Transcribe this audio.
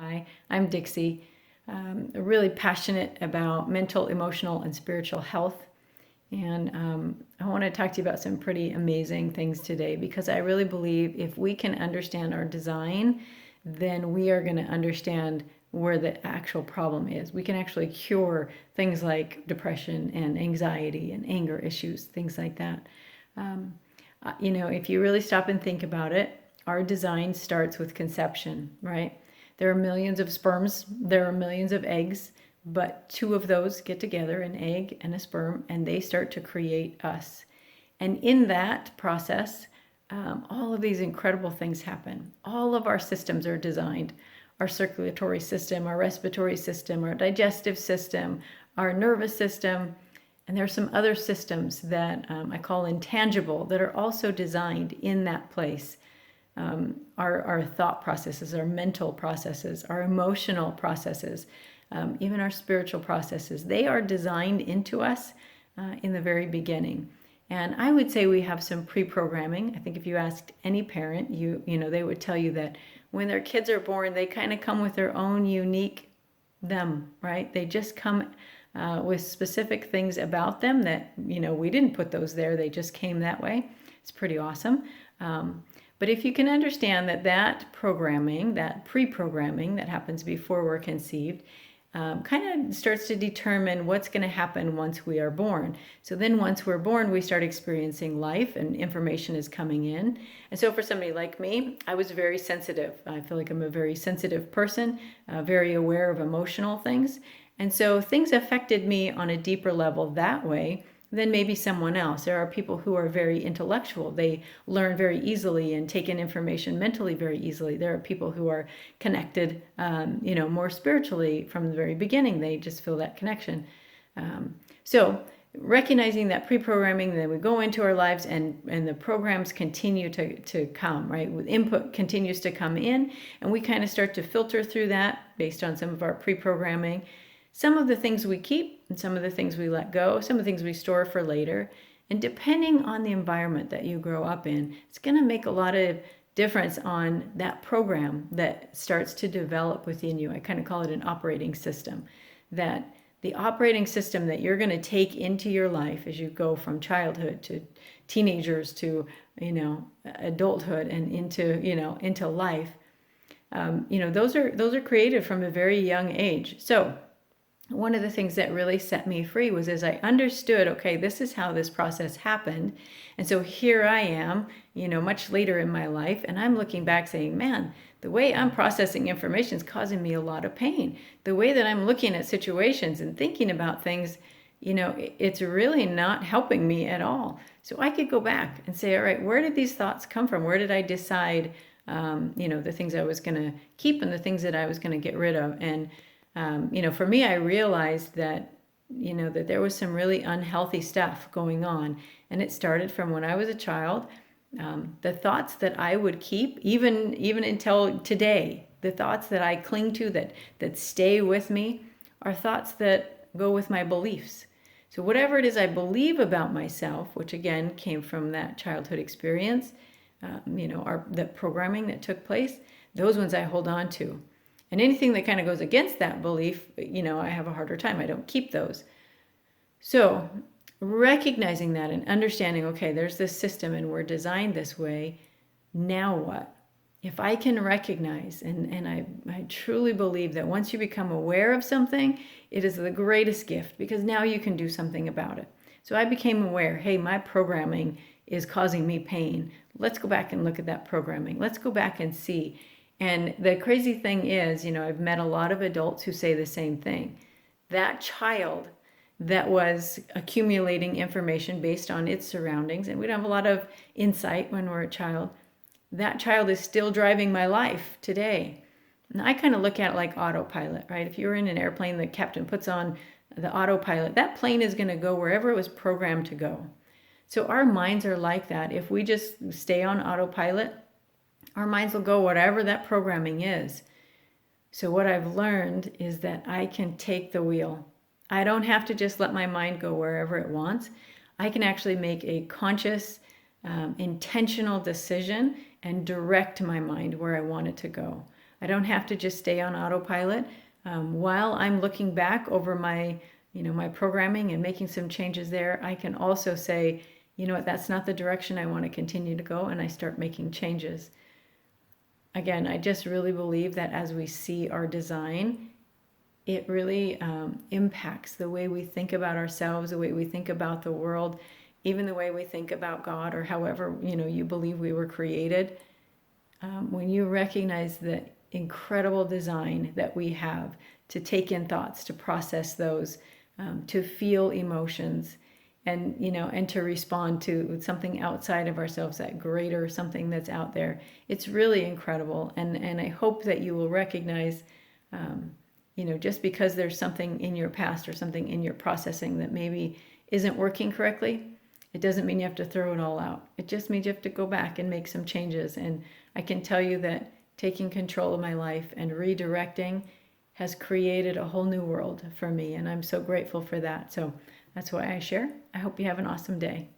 Hi, I'm Dixie. Really passionate about mental, emotional, and spiritual health. And I want to talk to you about some pretty amazing things today because I really believe if we can understand our design, then we are going to understand where the actual problem is. We can actually cure things like depression and anxiety and anger issues, things like that. If you really stop and think about it, our design starts with conception, right? There are millions of sperms, there are millions of eggs, but two of those get together, an egg and a sperm, and they start to create us. And in that process, all of these incredible things happen. All of our systems are designed. Our circulatory system, our respiratory system, our digestive system, our nervous system, and there are some other systems that I call intangible that are also designed in that place. Our thought processes, our mental processes, our emotional processes, even our spiritual processes, they are designed into us in the very beginning. And I would say we have some pre-programming. I think if you asked any parent, they would tell you that when their kids are born, they kind of come with their own unique them, right? They just come with specific things about them that, we didn't put those there. They just came that way. It's pretty awesome. But if you can understand that programming, that pre-programming that happens before we're conceived, kind of starts to determine what's going to happen once we are born. So then once we're born, we start experiencing life and information is coming in. And so for somebody like me, I was very sensitive. I feel like I'm a very sensitive person, very aware of emotional things. And so things affected me on a deeper level that way than maybe someone else. There are people who are very intellectual. They learn very easily and take in information mentally very easily. There are people who are connected, more spiritually from the very beginning. They just feel that connection. So recognizing that pre-programming, then we go into our lives and the programs continue to come, right? With input continues to come in, and we kind of start to filter through that based on some of our pre-programming. Some of the things we keep and some of the things we let go, some of the things we store for later. And depending on the environment that you grow up in, it's going to make a lot of difference on that program that starts to develop within you. I kind of call it an operating system. That the operating system that you're going to take into your life as you go from childhood to teenagers to, adulthood and into life, those are created from a very young age. So one of the things that really set me free was as I understood, okay, this is how this process happened. And so here I am, much later in my life, and I'm looking back saying, man, the way I'm processing information is causing me a lot of pain. The way that I'm looking at situations and thinking about things, it's really not helping me at all. So I could go back and say, all right, where did these thoughts come from? Where did I decide, the things I was going to keep and the things that I was going to get rid of? And for me, I realized that, that there was some really unhealthy stuff going on. And it started from when I was a child. The thoughts that I would keep, even until today, the thoughts that I cling to, that stay with me, are thoughts that go with my beliefs. So whatever it is I believe about myself, which again came from that childhood experience, the programming that took place, those ones I hold on to. And anything that kind of goes against that belief, I have a harder time. I don't keep those. So recognizing that and understanding, okay, there's this system and we're designed this way. Now what? If I can recognize, and I truly believe that once you become aware of something, it is the greatest gift because now you can do something about it. So I became aware, hey, my programming is causing me pain. Let's go back and look at that programming. Let's go back and see. And the crazy thing is, I've met a lot of adults who say the same thing. That child that was accumulating information based on its surroundings, and we don't have a lot of insight when we're a child, that child is still driving my life today. And I kind of look at it like autopilot, right? If you're in an airplane, the captain puts on the autopilot, that plane is going to go wherever it was programmed to go. So our minds are like that. If we just stay on autopilot, our minds will go whatever that programming is. So what I've learned is that I can take the wheel. I don't have to just let my mind go wherever it wants. I can actually make a conscious, intentional decision and direct my mind where I want it to go. I don't have to just stay on autopilot. While I'm looking back over my, my programming and making some changes there, I can also say, you know what, that's not the direction I want to continue to go, and I start making changes. Again, I just really believe that as we see our design, it really impacts the way we think about ourselves, the way we think about the world, even the way we think about God, or however you believe we were created. When you recognize the incredible design that we have to take in thoughts, to process those, to feel emotions, and to respond to something outside of ourselves, that greater something that's out there, it's really incredible. And I hope that you will recognize, just because there's something in your past or something in your processing that maybe isn't working correctly, it doesn't mean you have to throw it all out. It just means you have to go back and make some changes. And I can tell you that taking control of my life and redirecting has created a whole new world for me. And I'm so grateful for that. So that's why I share. I hope you have an awesome day.